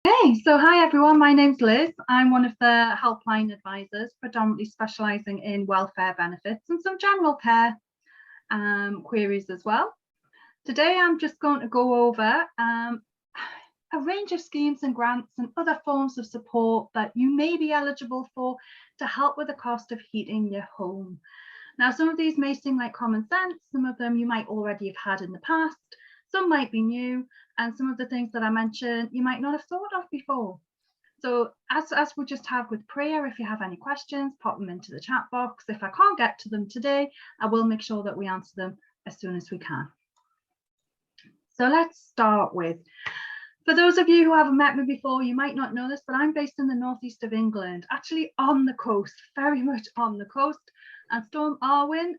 Hey, so hi everyone, my name's Liz. I'm one of the helpline advisors, predominantly specialising in welfare benefits and some general care queries as well. Today I'm just going to go over a range of schemes and grants and other forms of support that you may be eligible for to help with the cost of heating your home. Now, some of these may seem like common sense, some of them you might already have had in the past, some might be new, and some of the things that I mentioned you might not have thought of before. So as we just have with prayer, if you have any questions, pop them into the chat box. If I can't get to them today, I will make sure that we answer them as soon as we can. So let's start with, for those of you who haven't met me before, you might not know this, but I'm based in the northeast of England, actually on the coast, very much on the coast. And Storm Arwen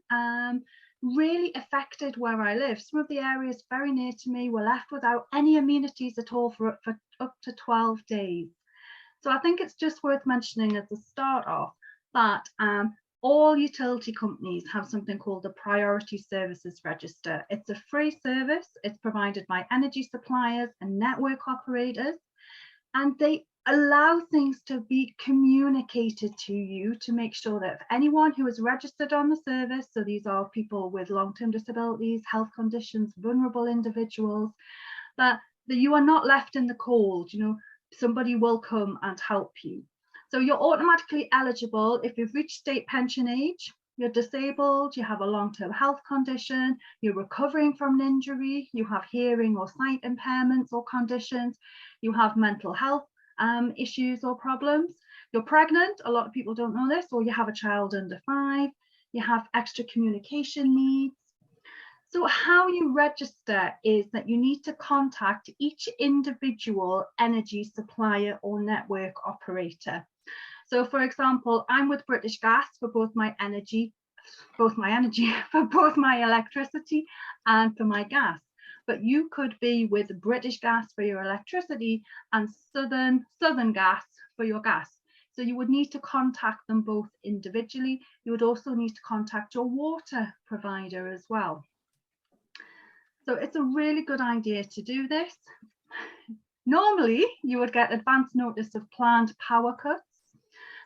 really affected where I live. Some of the areas very near to me were left without any amenities at all for up to 12 days. So I think it's just worth mentioning as a start off that all utility companies have something called the Priority Services Register. It's a free service. It's provided by energy suppliers and network operators, and they allow things to be communicated to you to make sure that if anyone who is registered on the service, so these are people with long-term disabilities, health conditions, vulnerable individuals, that you are not left in the cold. Somebody will come and help you. So you're automatically eligible if you've reached state pension age, you're disabled, you have a long-term health condition, you're recovering from an injury, you have hearing or sight impairments or conditions, you have mental health issues or problems, you're pregnant, a lot of people don't know this, or you have a child under 5, you have extra communication needs. So how you register is that you need to contact each individual energy supplier or network operator. So for example, I'm with British Gas for both my electricity and for my gas. But you could be with British Gas for your electricity and Southern Gas for your gas. So you would need to contact them both individually. You would also need to contact your water provider as well. So it's a really good idea to do this. Normally, you would get advance notice of planned power cuts.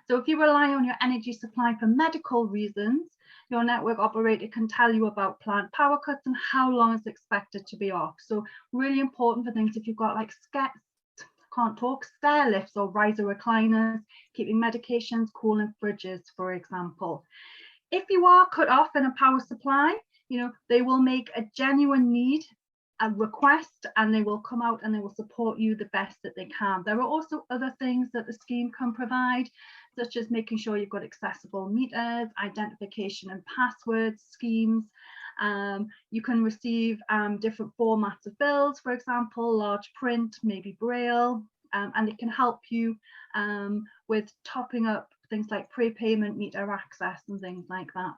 So if you rely on your energy supply for medical reasons, your network operator can tell you about planned power cuts and how long it's expected to be off. So really important for things if you've got like stair lifts or riser recliners, keeping medications, cooling fridges, for example. If you are cut off in a power supply, they will make a genuine need, a request, and they will come out and they will support you the best that they can. There are also other things that the scheme can provide, such as making sure you've got accessible meters, identification and password schemes. You can receive different formats of bills, for example, large print, maybe braille, and it can help you with topping up things like prepayment meter access and things like that.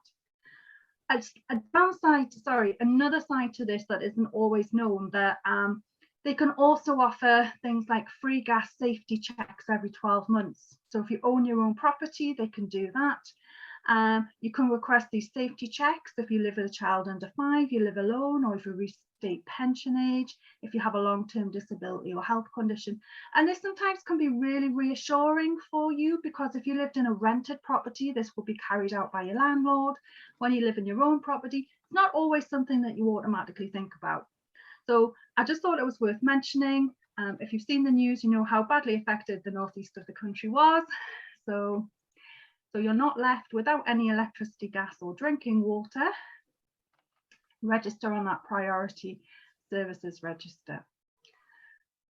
Another side to this that isn't always known, that they can also offer things like free gas safety checks every 12 months. So if you own your own property, they can do that. You can request these safety checks if you live with a child under 5, you live alone, or if you reach state pension age, if you have a long-term disability or health condition. And this sometimes can be really reassuring for you, because if you lived in a rented property, this will be carried out by your landlord. When you live in your own property, it's not always something that you automatically think about. So I just thought it was worth mentioning. If you've seen the news, you know how badly affected the northeast of the country was. So you're not left without any electricity, gas or drinking water. Register on that Priority Services Register.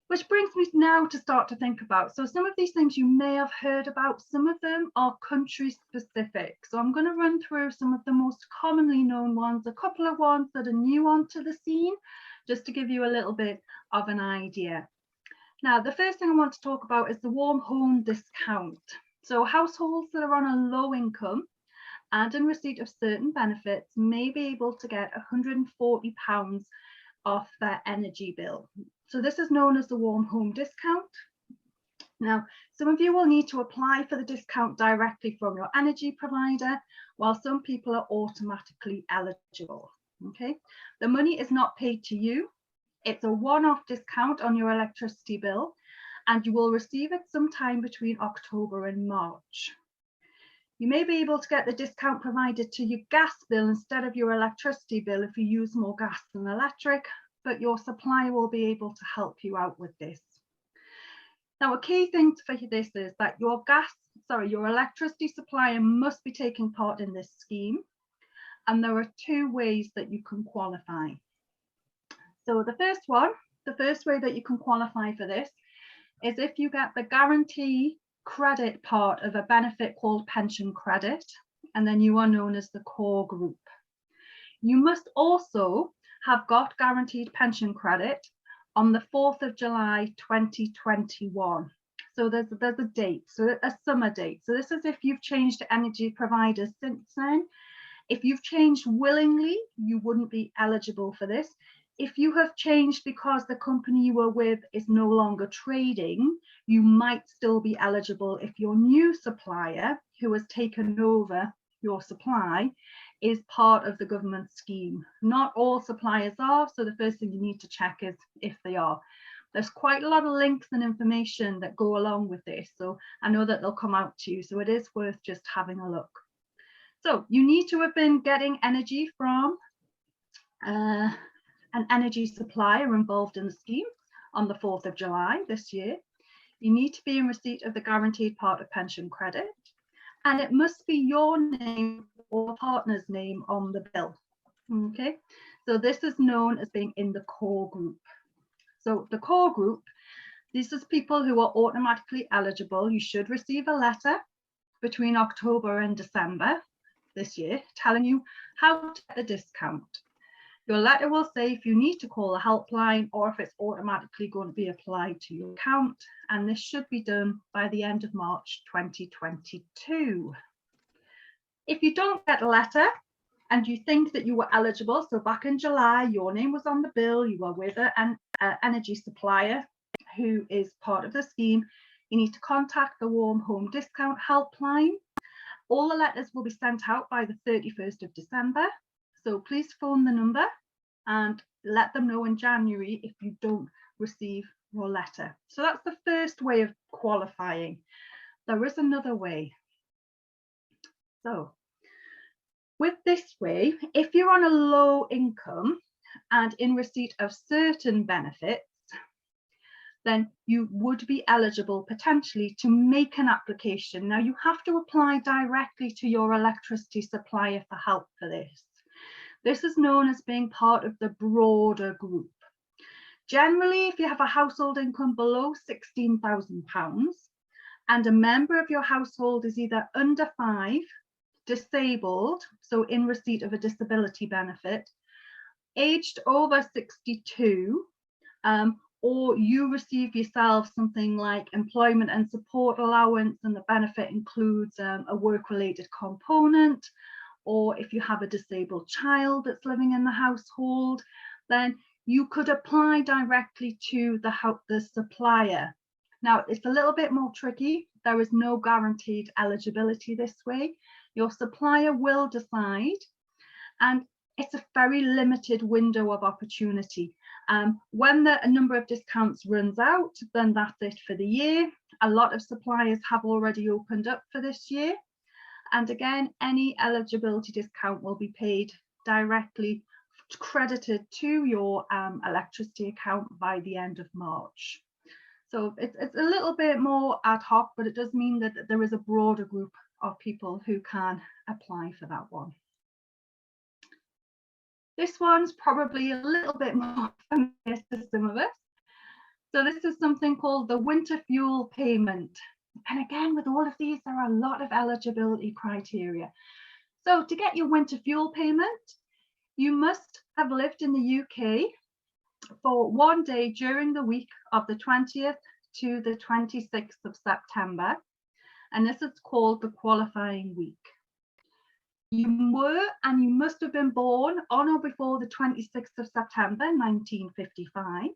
Which brings me now to start to think about. So some of these things you may have heard about, some of them are country specific. So I'm going to run through some of the most commonly known ones, a couple of ones that are new onto the scene, just to give you a little bit of an idea. Now, the first thing I want to talk about is the warm home discount. So households that are on a low income and in receipt of certain benefits may be able to get £140 off their energy bill. So this is known as the warm home discount. Now, some of you will need to apply for the discount directly from your energy provider, while some people are automatically eligible. Okay, the money is not paid to you. It's a one-off discount on your electricity bill, and you will receive it sometime between October and March. You may be able to get the discount provided to your gas bill instead of your electricity bill if you use more gas than electric, but your supplier will be able to help you out with this. Now, a key thing for this is that your electricity supplier must be taking part in this scheme, and there are two ways that you can qualify. So the first way that you can qualify for this is if you get the guarantee credit part of a benefit called pension credit, and then you are known as the core group. You must also have got guaranteed pension credit on the 4th of July 2021. So there's a date, so a summer date. So this is if you've changed energy providers since then. If you've changed willingly, you wouldn't be eligible for this. If you have changed because the company you were with is no longer trading, you might still be eligible if your new supplier who has taken over your supply is part of the government scheme. Not all suppliers are, so the first thing you need to check is if they are. There's quite a lot of links and information that go along with this, so I know that they'll come out to you, so it is worth just having a look. So you need to have been getting energy from an energy supplier involved in the scheme on the 4th of July this year. You need to be in receipt of the guaranteed part of pension credit, and it must be your name or partner's name on the bill. Okay, so this is known as being in the core group. So the core group, this is people who are automatically eligible. You should receive a letter between October and December this year telling you how to get a discount. Your letter will say if you need to call a helpline or if it's automatically going to be applied to your account, and this should be done by the end of March 2022. If you don't get a letter and you think that you were eligible, so back in July your name was on the bill, you were with an energy supplier who is part of the scheme, you need to contact the Warm Home Discount helpline. All the letters will be sent out by the 31st of December. So please phone the number and let them know in January if you don't receive your letter. So that's the first way of qualifying. There is another way. So with this way, if you're on a low income and in receipt of certain benefits, then you would be eligible potentially to make an application. Now you have to apply directly to your electricity supplier for help for this. This is known as being part of the broader group. Generally, if you have a household income below £16,000 and a member of your household is either under 5, disabled, so in receipt of a disability benefit, aged over 62, or you receive yourself something like employment and support allowance and the benefit includes a work-related component, or if you have a disabled child that's living in the household, then you could apply directly to the supplier. Now, it's a little bit more tricky. There is no guaranteed eligibility this way. Your supplier will decide, and it's a very limited window of opportunity. When a number of discounts runs out, then that's it for the year. A lot of suppliers have already opened up for this year. And again, any eligibility discount will be paid directly, credited to your electricity account by the end of March. So it's a little bit more ad hoc, but it does mean that there is a broader group of people who can apply for that one. This one's probably a little bit more familiar to some of us. So this is something called the winter fuel payment. And again, with all of these, there are a lot of eligibility criteria. So to get your winter fuel payment, you must have lived in the UK for 1 day during the week of the 20th to the 26th of September. And this is called the qualifying week. You were and you must have been born on or before the 26th of September 1955.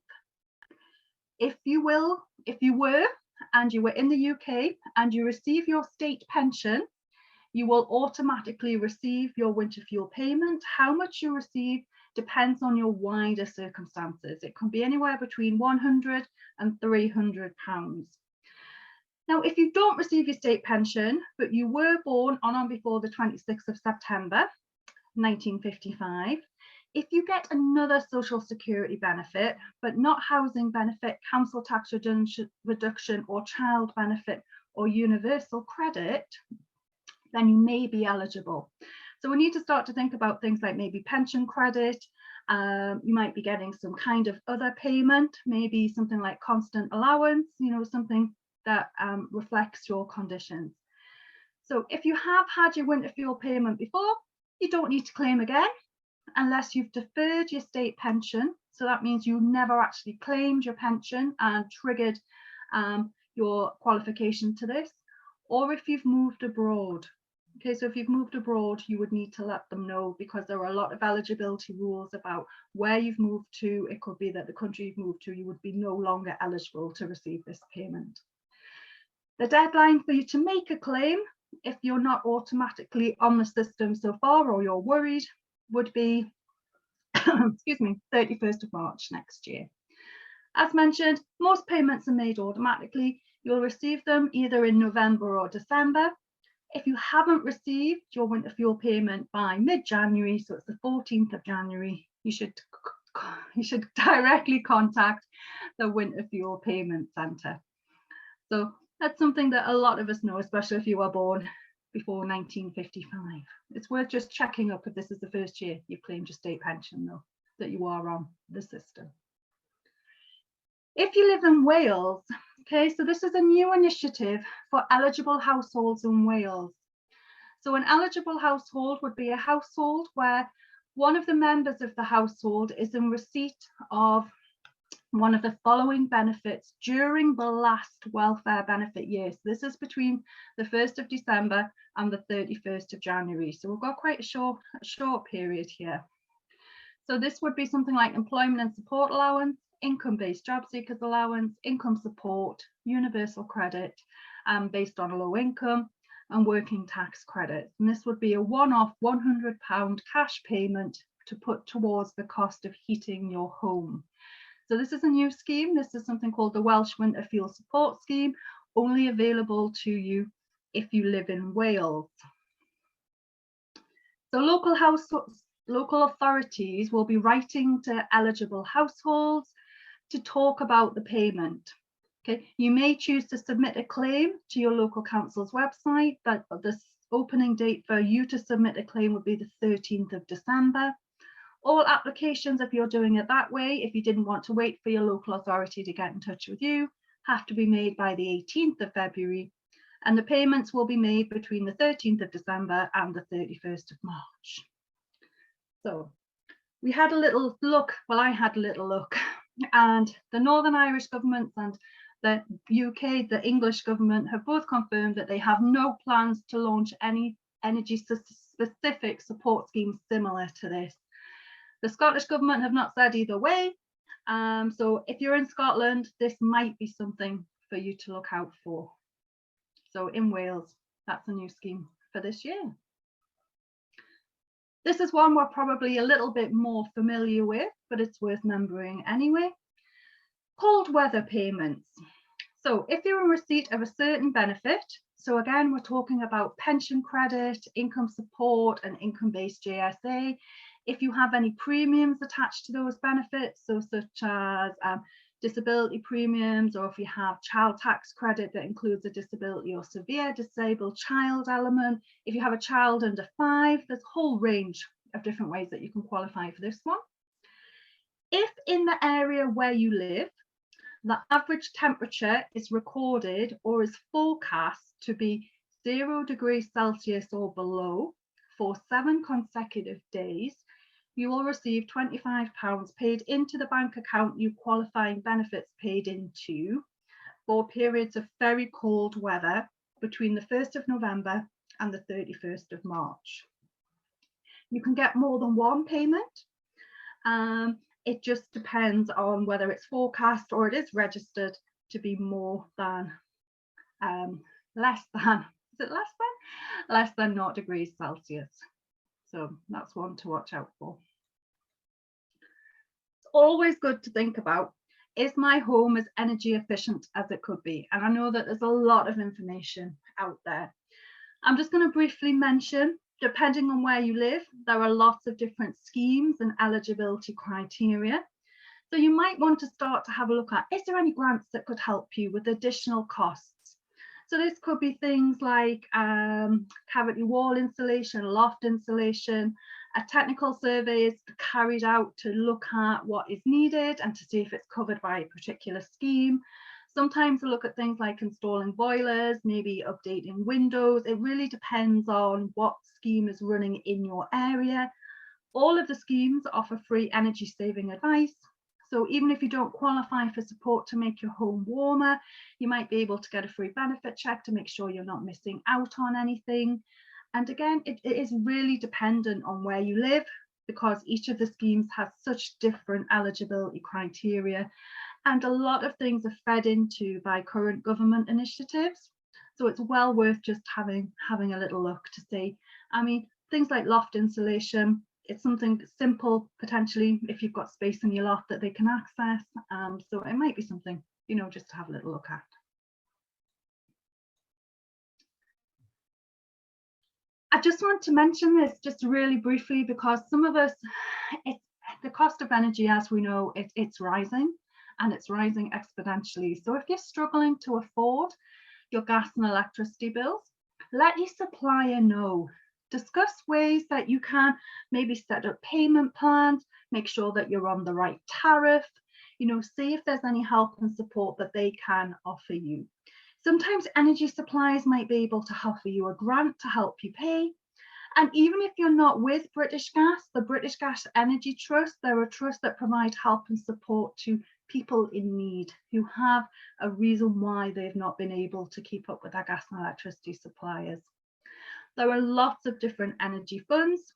If you were and you were in the UK and you receive your state pension, you will automatically receive your winter fuel payment. How much you receive depends on your wider circumstances. It can be anywhere between £100 and £300. Now, if you don't receive your state pension, but you were born on or before the 26th of September 1955, if you get another social security benefit, but not housing benefit, council tax reduction, or child benefit, or universal credit, then you may be eligible. So we need to start to think about things like maybe pension credit. You might be getting some kind of other payment, maybe something like constant allowance, something that reflects your conditions. So if you have had your winter fuel payment before, you don't need to claim again unless you've deferred your state pension. So that means you never actually claimed your pension and triggered your qualification to this, or if you've moved abroad. Okay, so if you've moved abroad, you would need to let them know, because there are a lot of eligibility rules about where you've moved to. It could be that the country you've moved to, you would be no longer eligible to receive this payment. The deadline for you to make a claim, if you're not automatically on the system so far or you're worried, would be excuse me, 31st of March next year. As mentioned, most payments are made automatically. You'll receive them either in November or December. If you haven't received your winter fuel payment by mid-January, so it's the 14th of January, you should directly contact the Winter Fuel Payment Centre. So that's something that a lot of us know, especially if you were born before 1955. It's worth just checking up if this is the first year you've claimed your state pension, though, that you are on the system. If you live in Wales, okay, so this is a new initiative for eligible households in Wales. So an eligible household would be a household where one of the members of the household is in receipt of one of the following benefits during the last welfare benefit year. So this is between the 1st of December and the 31st of January. So we've got quite a short period here. So this would be something like employment and support allowance, income-based job seekers allowance, income support, universal credit based on a low income, and working tax credit. And this would be a one-off £100 cash payment to put towards the cost of heating your home. So this is a new scheme. This is something called the Welsh Winter Fuel Support Scheme, only available to you if you live in Wales. So local authorities will be writing to eligible households to talk about the payment. Okay, you may choose to submit a claim to your local council's website, but the opening date for you to submit a claim would be the 13th of December. All applications, if you're doing it that way, if you didn't want to wait for your local authority to get in touch with you, have to be made by the 18th of February, and the payments will be made between the 13th of December and the 31st of March. So we had a little look, well, I had a little look, and the Northern Irish government and the UK, the English government, have both confirmed that they have no plans to launch any energy-specific support schemes similar to this. The Scottish government have not said either way. So if you're in Scotland, this might be something for you to look out for. So in Wales, that's a new scheme for this year. This is one we're probably a little bit more familiar with, but it's worth remembering anyway. Cold weather payments. So if you're in receipt of a certain benefit, so again, we're talking about pension credit, income support, and income-based JSA. If you have any premiums attached to those benefits, so such as disability premiums, or if you have child tax credit that includes a disability or severe disabled child element, if you have a child under 5, there's a whole range of different ways that you can qualify for this one. If in the area where you live, the average temperature is recorded or is forecast to be 0 degrees Celsius or below for 7 consecutive days, you will receive £25 paid into the bank account you qualifying benefits paid into for periods of very cold weather between the 1st of November and the 31st of March. You can get more than one payment. It just depends on whether it's forecast or it is registered to be more than, less than 0 degrees Celsius. So that's one to watch out for. It's always good to think about, is my home as energy efficient as it could be? And I know that there's a lot of information out there. I'm just going to briefly mention, depending on where you live, there are lots of different schemes and eligibility criteria. So you might want to start to have a look at, is there any grants that could help you with additional costs? So this could be things like cavity wall insulation, loft insulation. A technical survey is carried out to look at what is needed and to see if it's covered by a particular scheme. Sometimes we look at things like installing boilers, maybe updating windows. It really depends on what scheme is running in your area. All of the schemes offer free energy saving advice. So even if you don't qualify for support to make your home warmer, you might be able to get a free benefit check to make sure you're not missing out on anything. And again, it is really dependent on where you live, because each of the schemes has such different eligibility criteria. And a lot of things are fed into by current government initiatives. So it's well worth just having a little look to see. I mean, things like loft insulation, it's something simple, potentially, if you've got space in your loft that they can access. So it might be something, you know, just to have a little look at. I just want to mention this just really briefly, because some of us, the cost of energy, as we know, it's rising, and it's rising exponentially. So if you're struggling to afford your gas and electricity bills, let your supplier know. Discuss ways that you can maybe set up payment plans, make sure that you're on the right tariff, you know, see if there's any help and support that they can offer you. Sometimes energy suppliers might be able to offer you a grant to help you pay. And even if you're not with British Gas, the British Gas Energy Trust, they're a trust that provide help and support to people in need who have a reason why they've not been able to keep up with their gas and electricity suppliers. There are lots of different energy funds.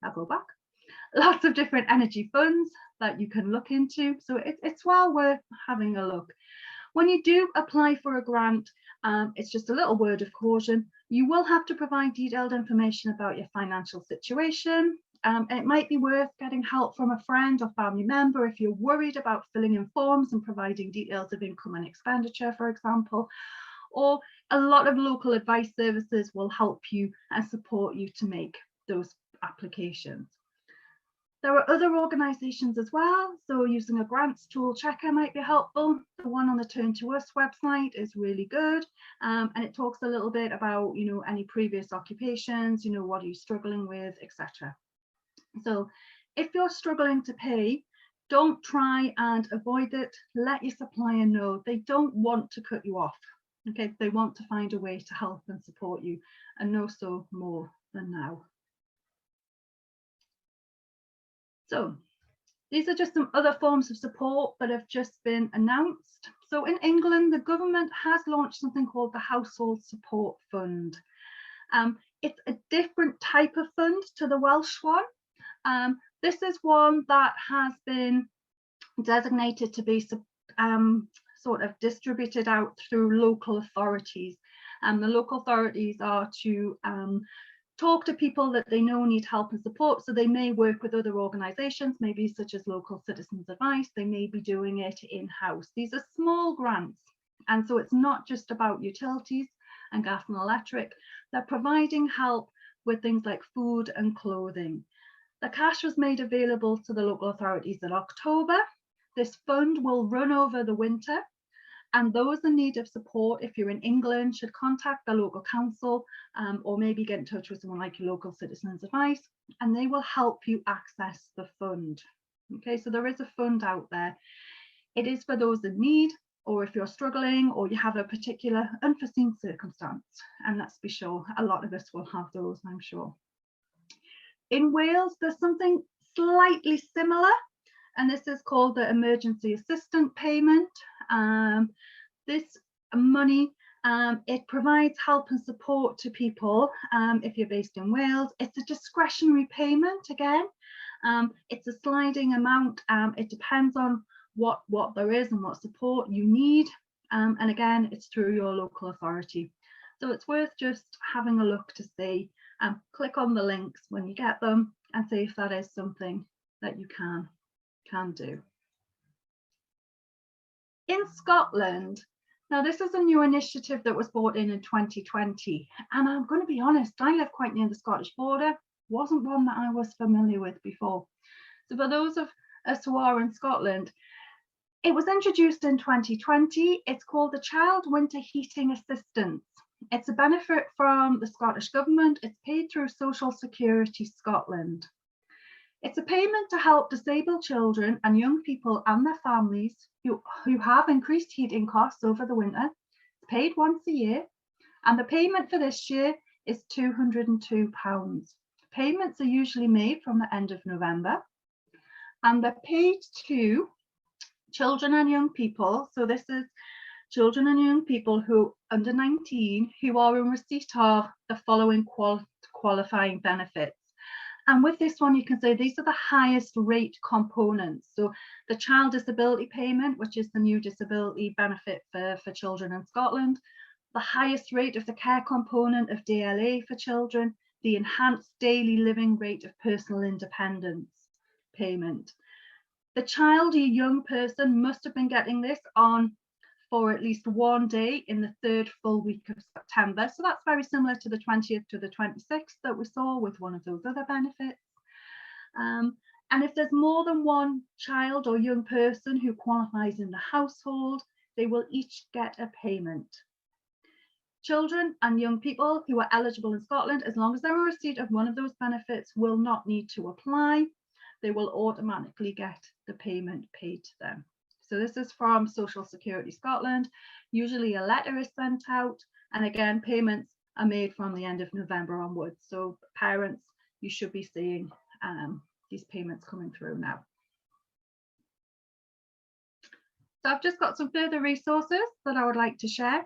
I'll go back. Lots of different energy funds that you can look into. So it's well worth having a look. When you do apply for a grant, it's just a little word of caution. You will have to provide detailed information about your financial situation. It might be worth getting help from a friend or family member if you're worried about filling in forms and providing details of income and expenditure, for example. Or a lot of local advice services will help you and support you to make those applications. There are other organisations as well, so using a grants tool checker might be helpful. The one on the Turn to Us website is really good, and it talks a little bit about, you know, any previous occupations, you know, what are you struggling with, etc. So if you're struggling to pay, don't try and avoid it. Let your supplier know. They don't want to cut you off. Okay, they want to find a way to help and support you, and no so more than now. So these are just some other forms of support that have just been announced. So in England, the government has launched something called the Household Support Fund. It's a different type of fund to the Welsh one. This is one that has been designated to be sort of distributed out through local authorities. The local authorities are to talk to people that they know need help and support. So they may work with other organisations, maybe such as Local Citizens Advice. They may be doing it in-house. These are small grants. And so it's not just about utilities and gas and electric. They're providing help with things like food and clothing. The cash was made available to the local authorities in October. This fund will run over the winter, and those in need of support, if you're in England, should contact the local council or maybe get in touch with someone like your Local Citizens Advice, and they will help you access the fund. Okay, so there is a fund out there. It is for those in need, or if you're struggling or you have a particular unforeseen circumstance, and let's be sure, a lot of us will have those, I'm sure. In Wales, there's something slightly similar, and this is called the Emergency Assistance Payment. This money, it provides help and support to people if you're based in Wales. It's a discretionary payment again. It's a sliding amount. It depends on what there is and what support you need. And again, it's through your local authority. So it's worth just having a look to see. Click on the links when you get them and see if that is something that you can. can do. In Scotland, now this is a new initiative that was brought in 2020, and I'm going to be honest, I live quite near the Scottish border, wasn't one that I was familiar with before. So for those of us who are in Scotland, it was introduced in 2020. It's called the Child Winter Heating Assistance. It's a benefit from the Scottish Government. It's paid through Social Security Scotland. It's a payment to help disabled children and young people and their families who have increased heating costs over the winter. It's paid once a year, and the payment for this year is £202. Payments are usually made from the end of November, and they're paid to children and young people. So this is children and young people who under 19 who are in receipt of the following qualifying benefits. And with this one, you can say these are the highest rate components. So the child disability payment, which is the new disability benefit for children in Scotland, the highest rate of the care component of DLA for children, the enhanced daily living rate of personal independence payment. The child or young person must have been getting this on for at least one day in the third full week of September. So that's very similar to the 20th to the 26th that we saw with one of those other benefits. And if there's more than one child or young person who qualifies in the household, they will each get a payment. Children and young people who are eligible in Scotland, as long as they're in receipt of one of those benefits, will not need to apply. They will automatically get the payment paid to them. So this is from Social Security Scotland. Usually a letter is sent out, and again, payments are made from the end of November onwards. So parents, you should be seeing these payments coming through now. So I've just got some further resources that I would like to share.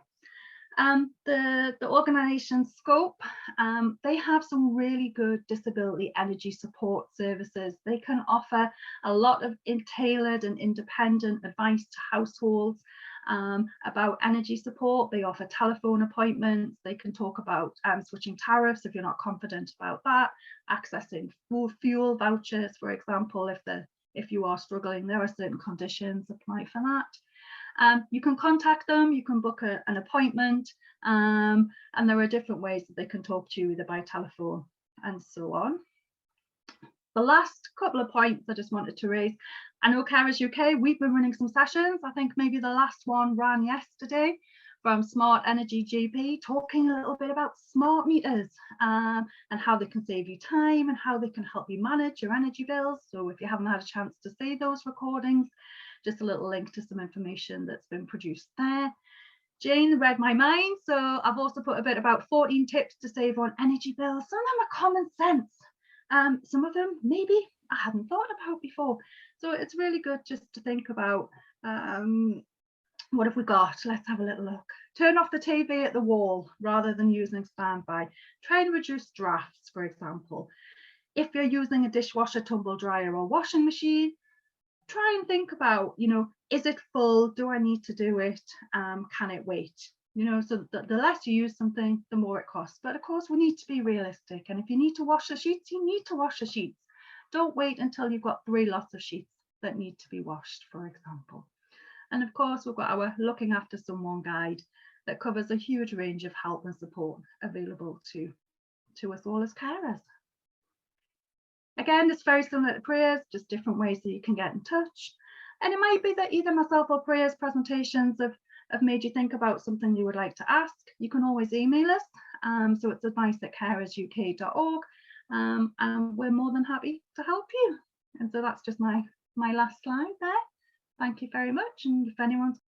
The organisation Scope, they have some really good disability energy support services. They can offer a lot of tailored and independent advice to households about energy support. They offer telephone appointments. They can talk about switching tariffs if you're not confident about that, accessing fuel vouchers, for example, if you are struggling, there are certain conditions apply for that. You can contact them, you can book an appointment, and there are different ways that they can talk to you, either by telephone and so on. The last couple of points I just wanted to raise. I know Carers UK, we've been running some sessions. I think maybe the last one ran yesterday from Smart Energy GP, talking a little bit about smart meters and how they can save you time and how they can help you manage your energy bills. So if you haven't had a chance to see those recordings, just a little link to some information that's been produced there. Jane read my mind, so I've also put a bit about 14 tips to save on energy bills. Some of them are common sense. Some of them maybe I hadn't thought about before. So it's really good just to think about what have we got? Let's have a little look. Turn off the TV at the wall rather than using standby. Try and reduce drafts, for example. If you're using a dishwasher, tumble dryer or washing machine, try and think about, is it full? Do I need to do it? Can it wait? So the less you use something, the more it costs. But of course, we need to be realistic. And if you need to wash the sheets, you need to wash the sheets. Don't wait until you've got 3 lots of sheets that need to be washed, for example. And of course, we've got our Looking After Someone guide that covers a huge range of help and support available to us all as carers. Again, it's very similar to Priya's, just different ways that you can get in touch. And it might be that either myself or Priya's presentations have made you think about something you would like to ask. You can always email us. So it's advice@carersuk.org. And we're more than happy to help you. And so that's just my last slide there. Thank you very much. And if anyone's